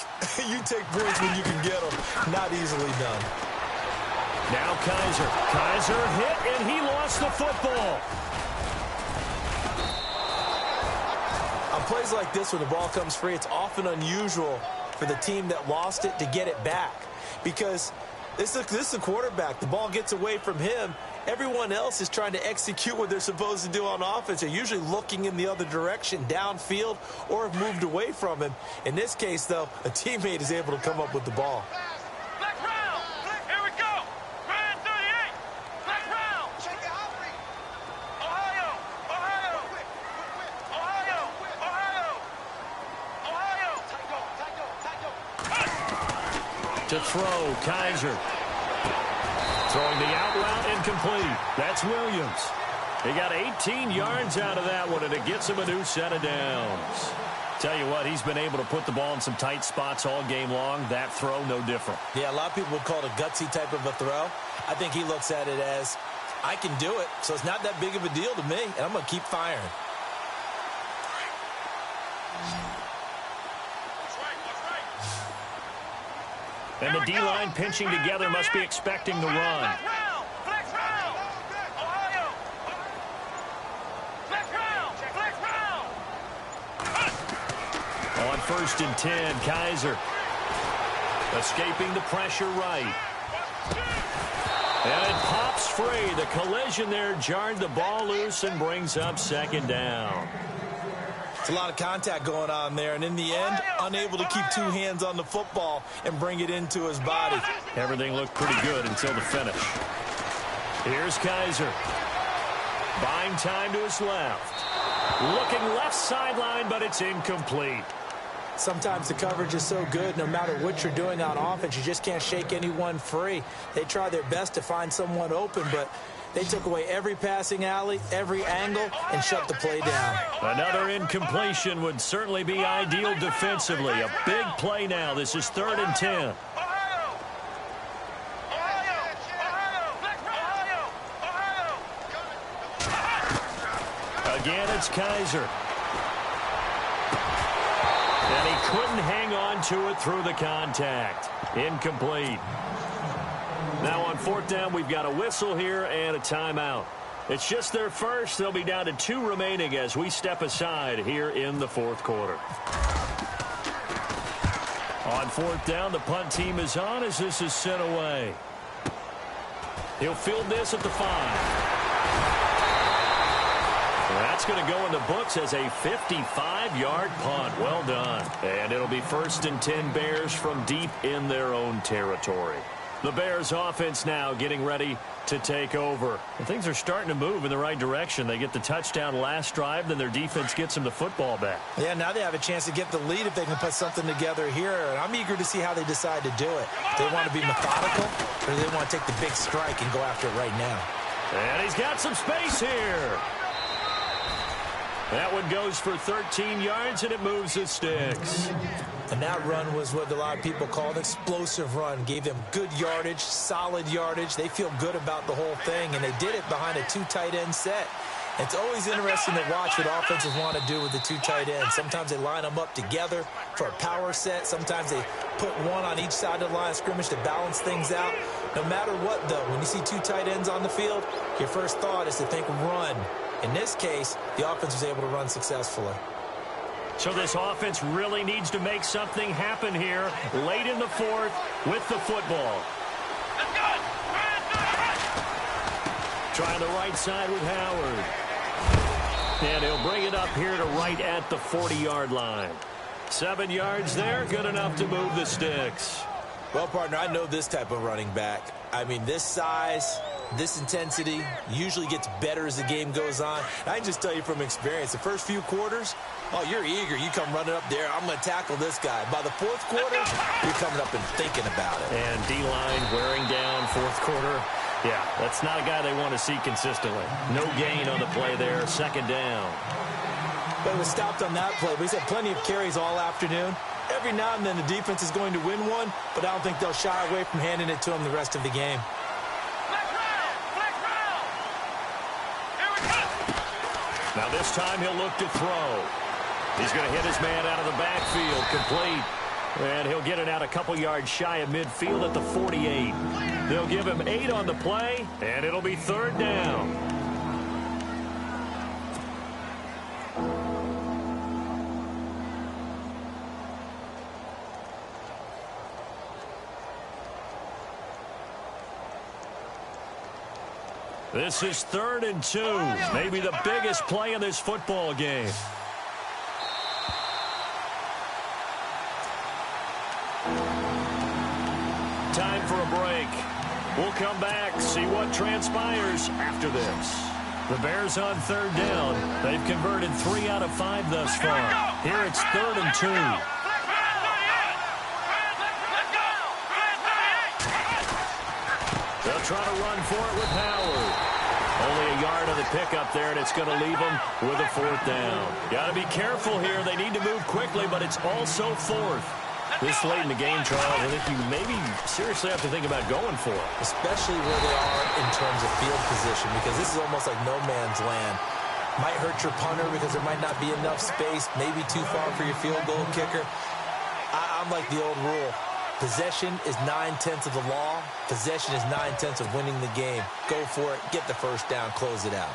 you take points when you can get them. Not easily done. Now Kaiser. Kaiser hit, and he lost the football. On plays like this, when the ball comes free, it's often unusual for the team that lost it to get it back. Because this is a quarterback. The ball gets away from him. Everyone else is trying to execute what they're supposed to do on offense. They're usually looking in the other direction, downfield, or have moved away from him. In this case, though, a teammate is able to come up with the ball. To throw, Kaiser. Throwing the out route incomplete. That's Williams. He got 18 yards out of that one, and it gets him a new set of downs. Tell you what, he's been able to put the ball in some tight spots all game long. That throw, no different. Yeah, a lot of people would call it a gutsy type of a throw. I think he looks at it as, I can do it, so it's not that big of a deal to me, and I'm going to keep firing. And the D-line pinching together must be expecting the run. On 1st and 10, Kaiser. Escaping the pressure right. And it pops free. The collision there jarred the ball loose and brings up second down. It's a lot of contact going on there, and in the end, unable to keep two hands on the football and bring it into his body. Everything looked pretty good until the finish. Here's Kaiser. Buying time to his left. Looking left sideline, but it's incomplete. Sometimes the coverage is so good, no matter what you're doing on offense, you just can't shake anyone free. They try their best to find someone open, but they took away every passing alley, every angle, and shut the play down. Another incompletion would certainly be ideal defensively. A big play now. This is 3rd and 10. Again, it's Kaiser. And he couldn't hang on to it through the contact. Incomplete. Now on 4th down, we've got a whistle here and a timeout. It's just their first. They'll be down to 2 remaining as we step aside here in the 4th quarter. On 4th down, the punt team is on as this is sent away. He'll field this at the 5. That's going to go in the books as a 55-yard punt. Well done. And it'll be 1st and 10 Bears from deep in their own territory. The Bears offense now getting ready to take over. And things are starting to move in the right direction. They get the touchdown last drive, then their defense gets them the football back. Yeah, now they have a chance to get the lead if they can put something together here. And I'm eager to see how they decide to do it. Do they want to be methodical, or do they want to take the big strike and go after it right now? And he's got some space here. That one goes for 13 yards, and it moves the sticks. And that run was what a lot of people call an explosive run. Gave them good yardage, solid yardage. They feel good about the whole thing, and they did it behind a 2 tight end set. It's always interesting to watch what offenses want to do with the 2 tight ends. Sometimes they line them up together for a power set. Sometimes they put one on each side of the line of scrimmage to balance things out. No matter what, though, when you see 2 tight ends on the field, your first thought is to think run. In this case, the offense was able to run successfully. So this offense really needs to make something happen here late in the 4th with the football. Trying the right side with Howard. And he'll bring it up here to right at the 40-yard line. 7 yards there, good enough to move the sticks. Well, partner, I know this type of running back. I mean, this size, this intensity usually gets better as the game goes on. And I can just tell you from experience, the first few quarters, oh, you're eager. You come running up there, I'm going to tackle this guy. By the 4th quarter, you're coming up and thinking about it. And D-line wearing down 4th quarter. Yeah, that's not a guy they want to see consistently. No gain on the play there, 2nd down. But it was stopped on that play. But he's had plenty of carries all afternoon. Every now and then the defense is going to win one, but I don't think they'll shy away from handing it to him the rest of the game. Now this time he'll look to throw. He's going to hit his man out of the backfield, complete. And he'll get it out a couple yards shy of midfield at the 48. They'll give him 8 on the play, and it'll be 3rd down. This is 3rd and 2, maybe the biggest play in this football game. Time for a break. We'll come back, see what transpires after this. The Bears on 3rd down. They've converted 3 out of 5 thus far. Here it's 3rd and 2. They'll try to run for it with Howard. Only a yard on the pickup there, and it's going to leave them with a 4th down. Got to be careful here. They need to move quickly, but it's also 4th. This late in the game, Charles, I think you maybe seriously have to think about going for it. Especially where they are in terms of field position, because this is almost like no man's land. Might hurt your punter because there might not be enough space, maybe too far for your field goal kicker. I'm like the old rule. Possession is 9/10 of the law. Possession is 9/10 of winning the game. Go for it. Get the first down. Close it out.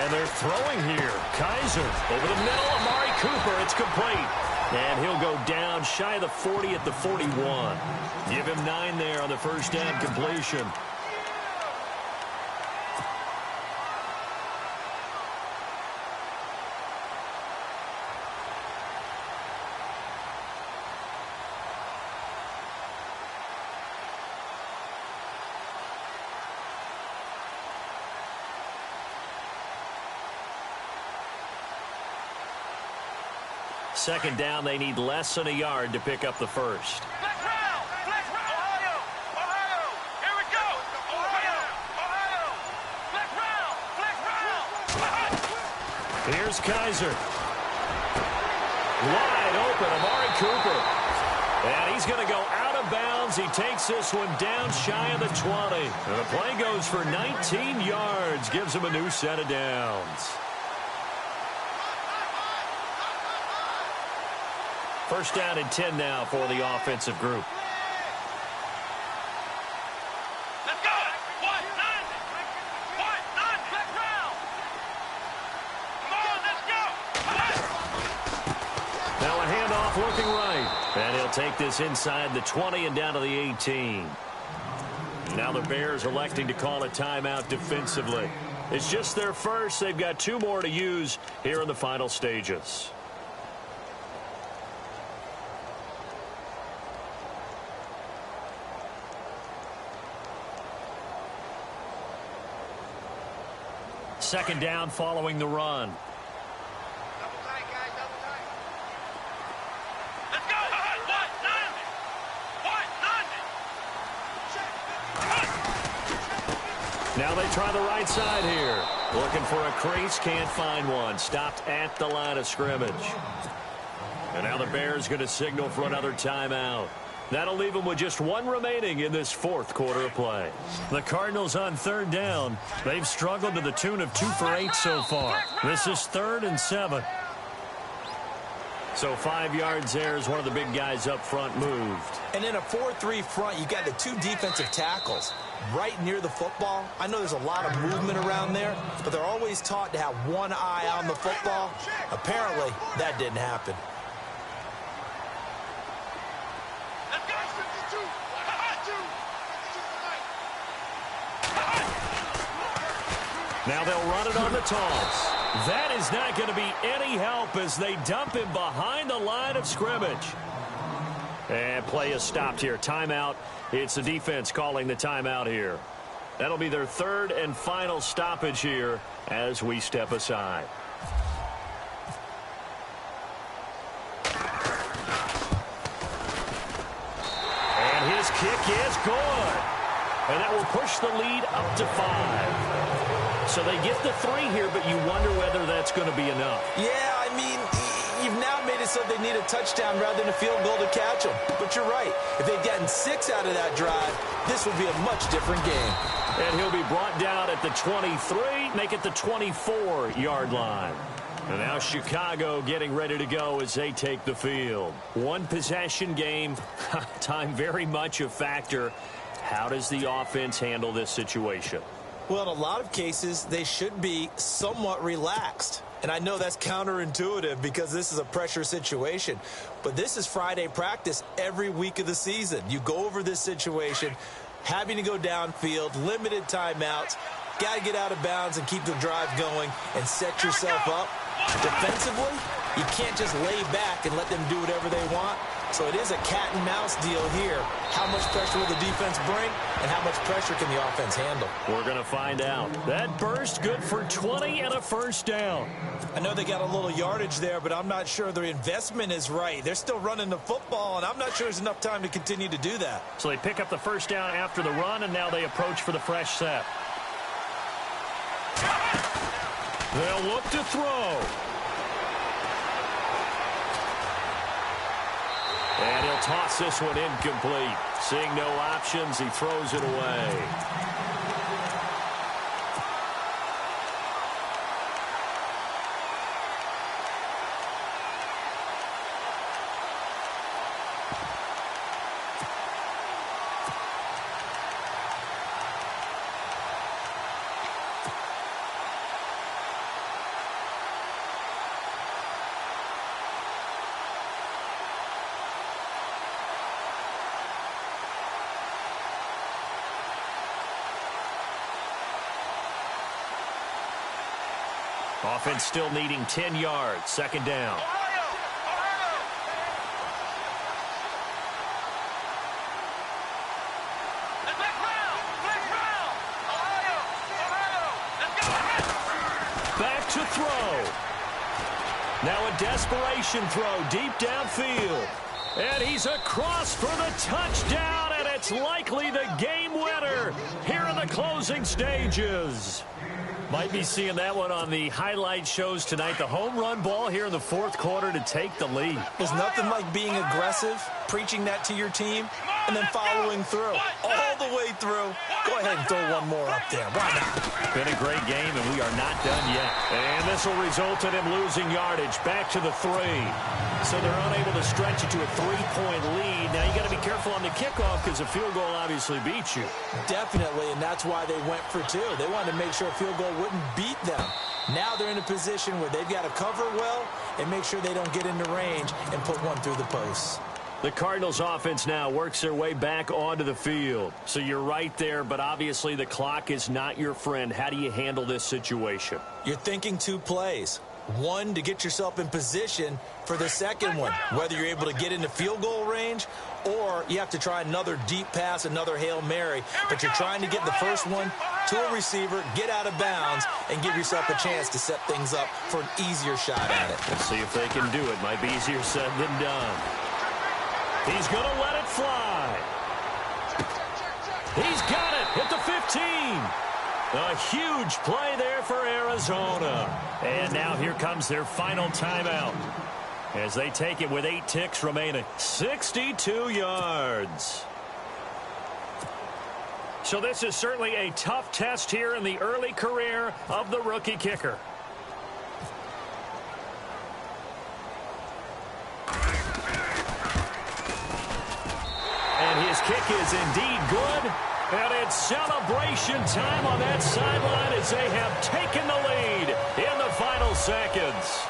And they're throwing here. Kaiser over the middle. Amari Cooper. It's complete. And he'll go down shy of the 40 at the 41. Give him 9 there on the first down completion. Second down, they need less than a yard to pick up the first. Flex round! Flex round! Ohio! Ohio! Here we go! Ohio! Ohio! Flex round! Flex round! Here's Kaiser. Wide open, Amari Cooper. And he's going to go out of bounds. He takes this one down shy of the 20. And the play goes for 19 yards. Gives him a new set of downs. First down and 10 now for the offensive group. Let's go! 1-9! 1-9! Flex round! Come on, let's go! Now a handoff looking right. And he'll take this inside the 20 and down to the 18. Now the Bears electing to call a timeout defensively. It's just their first. They've got 2 more to use here in the final stages. Second down following the run. Double tight, guys, double tight. Let's go! 1-9! Now they try the right side here. Looking for a crease, can't find one. Stopped at the line of scrimmage. And now the Bears going to signal for another timeout. That'll leave them with just 1 remaining in this 4th quarter of play. The Cardinals on third down. They've struggled to the tune of 2 for 8 so far. This is 3rd and 7. So 5 yards there as one of the big guys up front moved. And in a 4-3 front, you got the 2 defensive tackles right near the football. I know there's a lot of movement around there, but they're always taught to have one eye on the football. Apparently, that didn't happen. Now they'll run it on the toss. That is not going to be any help as they dump him behind the line of scrimmage. And play is stopped here. Timeout. It's the defense calling the timeout here. That'll be their 3rd and final stoppage here as we step aside. And his kick is good. And that will push the lead up to 5. So they get the 3 here, but you wonder whether that's going to be enough. Yeah, I mean, you've now made it so they need a touchdown rather than a field goal to catch them. But you're right. If they'd gotten 6 out of that drive, this would be a much different game. And he'll be brought down at the 23, make it the 24-yard line. And now Chicago getting ready to go as they take the field. 1 possession game, time very much a factor. How does the offense handle this situation? Well, in a lot of cases, they should be somewhat relaxed. And I know that's counterintuitive because this is a pressure situation. But this is Friday practice every week of the season. You go over this situation, having to go downfield, limited timeouts, got to get out of bounds and keep the drive going and set yourself up. Defensively, you can't just lay back and let them do whatever they want. So it is a cat-and-mouse deal here. How much pressure will the defense bring, and how much pressure can the offense handle? We're going to find out. That burst good for 20 and a first down. I know they got a little yardage there, but I'm not sure their investment is right. They're still running the football, and I'm not sure there's enough time to continue to do that. So they pick up the first down after the run, and now they approach for the fresh set. They'll look to throw. And he'll toss this one incomplete. Seeing no options, he throws it away. Offense still needing 10 yards. Second down. Back to throw. Now a desperation throw deep downfield. And he's across for the touchdown, and it's likely the game winner here in the closing stages. Might be seeing that one on the highlight shows tonight. The home run ball here in the fourth quarter to take the lead. There's nothing like being aggressive, preaching that to your team, and then following through. All the way through. Go ahead and throw one more up there. Why not? Been a great game, and we are not done yet. And this will result in him losing yardage. Back to the 3. So they're unable to stretch it to a 3-point lead. Now, you got to be careful on the kickoff because a field goal obviously beats you. Definitely, and that's why they went for 2. They wanted to make sure a field goal wouldn't beat them. Now they're in a position where they've got to cover well and make sure they don't get into range and put one through the posts. The Cardinals offense now works their way back onto the field. So you're right there, but obviously the clock is not your friend. How do you handle this situation? You're thinking 2 plays. One, to get yourself in position for the second one, whether you're able to get into field goal range or you have to try another deep pass, another Hail Mary. But you're trying to get the first one to a receiver, get out of bounds, and give yourself a chance to set things up for an easier shot at it. Let's see if they can do it. Might be easier said than done. He's going to let it fly. He's got it. Hit the 15. A huge play there for Arizona. And now here comes their final timeout as they take it with 8 ticks remaining. 62 yards. So this is certainly a tough test here in the early career of the rookie kicker. And his kick is indeed good. And it's celebration time on that sideline as they have taken the lead in the final seconds.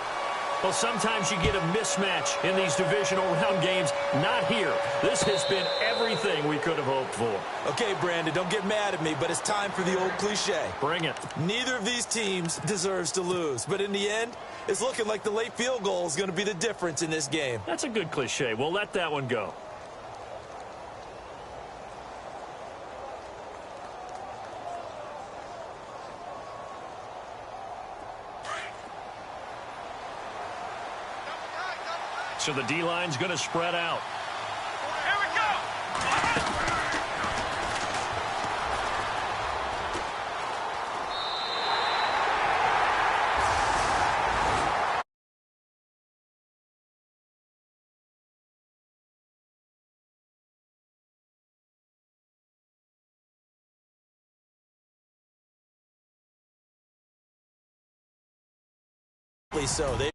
Well, sometimes you get a mismatch in these divisional round games. Not here. This has been everything we could have hoped for. Okay, Brandon, don't get mad at me, but it's time for the old cliche. Bring it. Neither of these teams deserves to lose, but in the end, it's looking like the late field goal is going to be the difference in this game. That's a good cliche. We'll let that one go. So the D-line's going to spread out. Here we go. So they